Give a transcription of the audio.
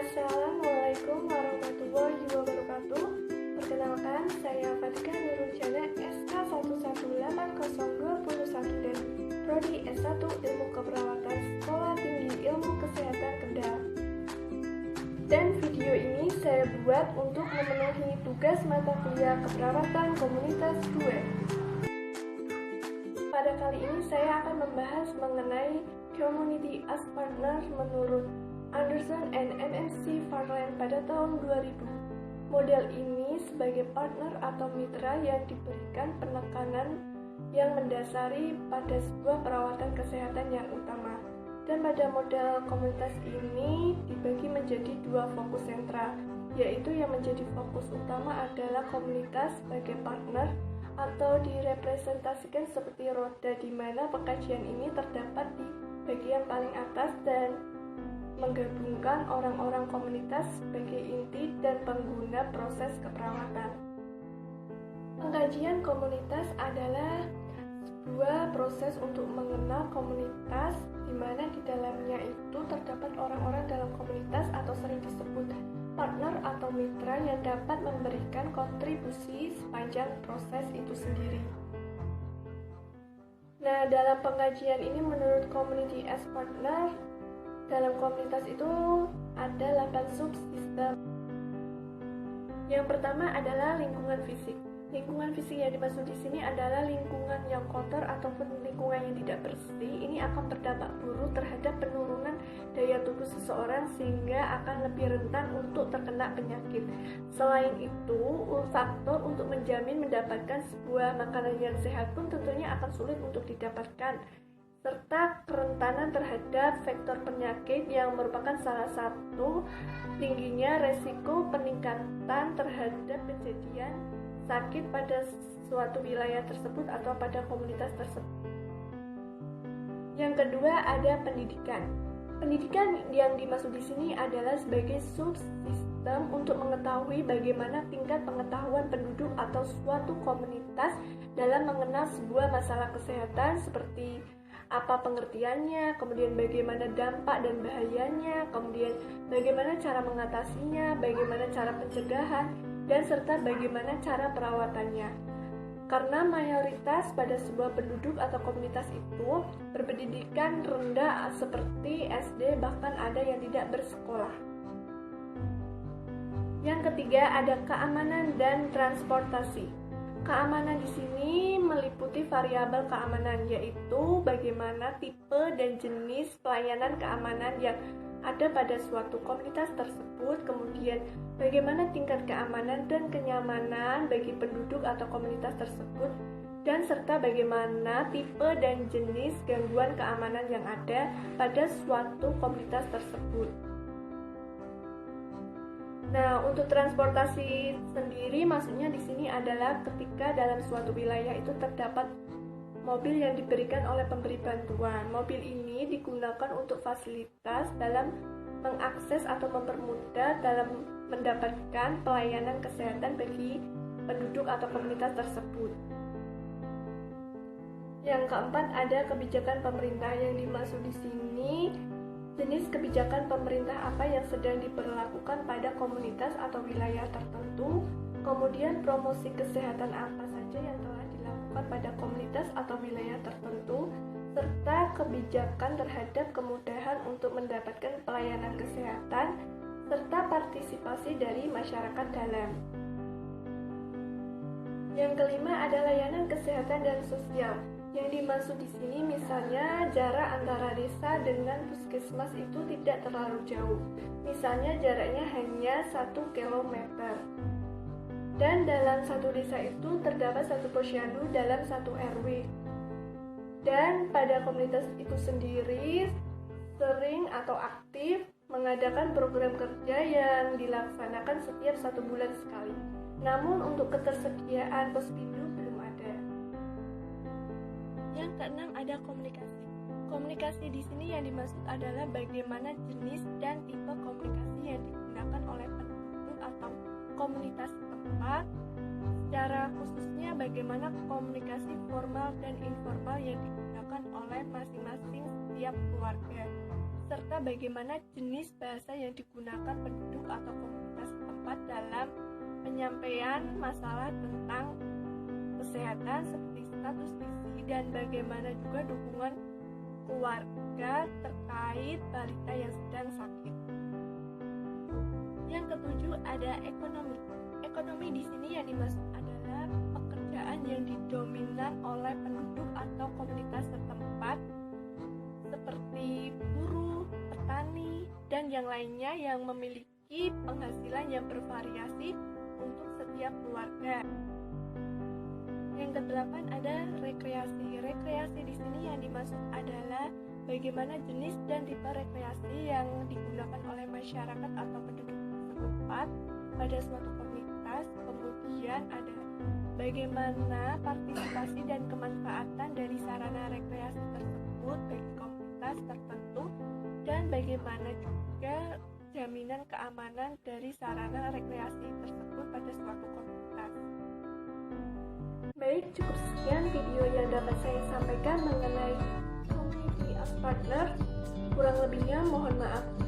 Assalamualaikum warahmatullahi wabarakatuh. Perkenalkan, saya Fatika Nurul Jana, SK 1180021 dan Prodi S1 Ilmu Keperawatan Sekolah Tinggi Ilmu Kesehatan Kendal. Dan video ini saya buat untuk memenuhi tugas mata kuliah Keperawatan Komunitas 2. Pada kali ini saya akan membahas mengenai Community as Partner menurut Anderson and MMC Farland pada tahun 2000. Model ini sebagai partner atau mitra yang diberikan penekanan yang mendasari pada sebuah perawatan kesehatan yang utama. Dan pada model komunitas ini dibagi menjadi dua fokus sentra, yaitu yang menjadi fokus utama adalah komunitas sebagai partner atau direpresentasikan seperti roda, di mana pengkajian ini terdapat di bagian paling atas dan menggabungkan orang-orang komunitas sebagai inti dan pengguna proses keperawatan. Pengkajian komunitas adalah sebuah proses untuk mengenal komunitas, di mana di dalamnya itu terdapat orang-orang dalam komunitas atau sering disebut partner atau mitra yang dapat memberikan kontribusi sepanjang proses itu sendiri. Nah, dalam pengkajian ini menurut Community as Partner, dalam komunitas itu ada 8 subsistem. Yang pertama adalah lingkungan fisik. Lingkungan fisik yang dimaksud di sini adalah lingkungan yang kotor ataupun lingkungan yang tidak bersih. Ini akan berdampak buruk terhadap penurunan daya tubuh seseorang sehingga akan lebih rentan untuk terkena penyakit. Selain itu, faktor untuk menjamin mendapatkan sebuah makanan yang sehat pun tentunya akan sulit untuk didapatkan, serta kerentanan terhadap faktor penyakit yang merupakan salah satu tingginya resiko peningkatan terhadap kejadian sakit pada suatu wilayah tersebut atau pada komunitas tersebut. Yang kedua ada pendidikan. Pendidikan yang dimaksud di sini adalah sebagai subsistem untuk mengetahui bagaimana tingkat pengetahuan penduduk atau suatu komunitas dalam mengenal sebuah masalah kesehatan seperti apa pengertiannya, kemudian bagaimana dampak dan bahayanya, kemudian bagaimana cara mengatasinya, bagaimana cara pencegahan, dan serta bagaimana cara perawatannya. Karena mayoritas pada sebuah penduduk atau komunitas itu berpendidikan rendah seperti SD, bahkan ada yang tidak bersekolah. Yang ketiga ada keamanan dan transportasi. Keamanan di sini meliputi variabel keamanan, yaitu bagaimana tipe dan jenis pelayanan keamanan yang ada pada suatu komunitas tersebut, kemudian bagaimana tingkat keamanan dan kenyamanan bagi penduduk atau komunitas tersebut, dan serta bagaimana tipe dan jenis gangguan keamanan yang ada pada suatu komunitas tersebut. Nah, untuk transportasi sendiri maksudnya di sini adalah ketika dalam suatu wilayah itu terdapat mobil yang diberikan oleh pemberi bantuan. Mobil ini digunakan untuk fasilitas dalam mengakses atau mempermudah dalam mendapatkan pelayanan kesehatan bagi penduduk atau komunitas tersebut. Yang keempat ada kebijakan pemerintah. Yang dimaksud di sini jenis kebijakan pemerintah apa yang sedang diberlakukan pada komunitas atau wilayah tertentu, kemudian promosi kesehatan apa saja yang telah dilakukan pada komunitas atau wilayah tertentu, serta kebijakan terhadap kemudahan untuk mendapatkan pelayanan kesehatan, serta partisipasi dari masyarakat dalam. Yang kelima ada layanan kesehatan dan sosial. Yang dimaksud di sini misalnya jarak antara desa dengan puskesmas itu tidak terlalu jauh. Misalnya jaraknya hanya 1 kilometer. Dan dalam satu desa itu terdapat satu posyandu dalam satu RW. Dan pada komunitas itu sendiri sering atau aktif mengadakan program kerja yang dilaksanakan setiap 1 bulan sekali. Namun untuk ketersediaan posyandu belum ada. Yang keenam ada komunikasi. Komunikasi di sini yang dimaksud adalah bagaimana jenis dan tipe komunikasi yang digunakan oleh penduduk atau komunitas setempat. Secara khususnya bagaimana komunikasi formal dan informal yang digunakan oleh masing-masing setiap keluarga. serta bagaimana jenis bahasa yang digunakan penduduk atau komunitas setempat dalam penyampaian masalah tentang kesehatan seperti status gizi dan bagaimana juga dukungan keluarga terkait balita yang sedang sakit. Yang ketujuh ada ekonomi. Ekonomi di sini yang dimaksud adalah pekerjaan yang didominan oleh penduduk atau komunitas setempat seperti buruh, petani, dan yang lainnya yang memiliki penghasilan yang bervariasi untuk setiap keluarga. Yang kedelapan ada rekreasi. Rekreasi di sini yang dimaksud adalah bagaimana jenis dan tipe rekreasi yang digunakan oleh masyarakat atau penduduk setempat pada suatu komunitas. Kemudian ada bagaimana partisipasi dan kemanfaatan dari sarana rekreasi tersebut bagi komunitas tertentu dan bagaimana juga jaminan keamanan dari sarana rekreasi tersebut pada suatu komunitas. Baik, cukup sekian video yang dapat saya sampaikan mengenai Community as Partner. Kurang lebihnya mohon maaf.